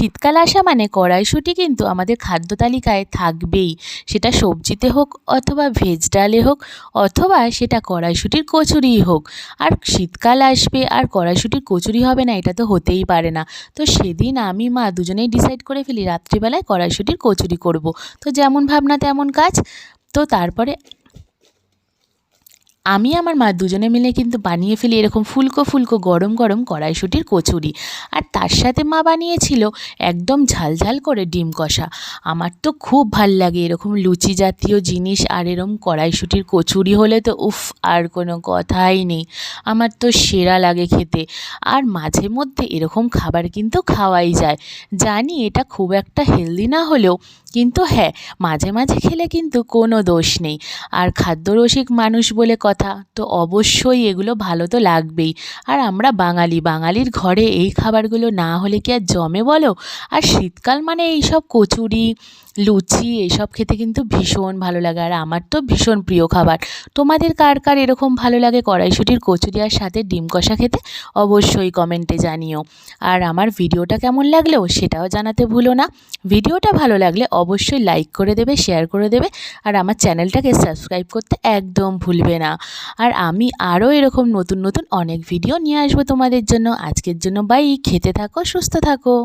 শীতকাল আসা মানে কড়াইশুঁটি কিন্তু আমাদের খাদ্য তালিকায় থাকবেই। সেটা সবজিতে হোক অথবা ভেজ ডালে হোক অথবা সেটা কড়াইশুঁটির কচুরিই হোক। আর শীতকাল আসবে আর কড়াইশুঁটির কচুরি হবে না, এটা তো হতেই পারে না। তো সেদিন আমি মা দুজনেই ডিসাইড করে ফেলি রাত্রিবেলায় কড়াইশুঁটির কচুরি করব। তো যেমন ভাবনা তেমন কাজ। তো তারপরে আমি আমার মা দুজনে মিলে কিন্তু বানিয়ে ফেলি এরকম ফুলকো ফুলকো গরম গরম কড়াইশুঁটির কচুরি। আর তার সাথে মা বানিয়েছিল একদম ঝালঝাল করে ডিম কষা। আমার তো খুব ভাল লাগে এরকম লুচি জাতীয় জিনিস, আর এরকম কড়াইশুঁটির কচুরি হলে তো উফ, আর কোনো কথাই নেই। আমার তো সেরা লাগে খেতে। আর মাঝে মধ্যে এরকম খাবার কিন্তু খাওয়াই যায়। জানি এটা খুব একটা হেলদি না হলেও কিন্তু হ্যাঁ, মাঝে মাঝে খেলে কিন্তু কোনো দোষ নেই। আর খাদ্যরসিক মানুষ বলে কথা, তো অবশ্যই এগুলো ভালো তো লাগবেই। আর আমরা বাঙালির ঘরে এই খাবারগুলো না হলে কি আর জমে বলো। আর শীতকাল মানে এইসব কচুরি লুচি এইসব খেতে কিন্তু ভীষণ ভালো লাগে, আর আমার তো ভীষণ প্রিয় খাবার। তোমাদের কার কার এরকম ভালো লাগে কড়াইশুঁটির কচুরি আর সাথে ডিম কষা খেতে, অবশ্যই কমেন্টে জানিও। আর আমার ভিডিওটা কেমন লাগলো সেটাও জানাতে ভুলো না। ভিডিওটা ভালো লাগলে অবশ্যই লাইক করে দেবে, শেয়ার করে দেবে, আর আমার চ্যানেলটাকে সাবস্ক্রাইব করতে একদম ভুলবে না। আর আমি আরও এরকম নতুন নতুন অনেক ভিডিও নিয়ে আসবো তোমাদের জন্য। আজকের জন্য বাই, খেতে থাকো, সুস্থ থাকো।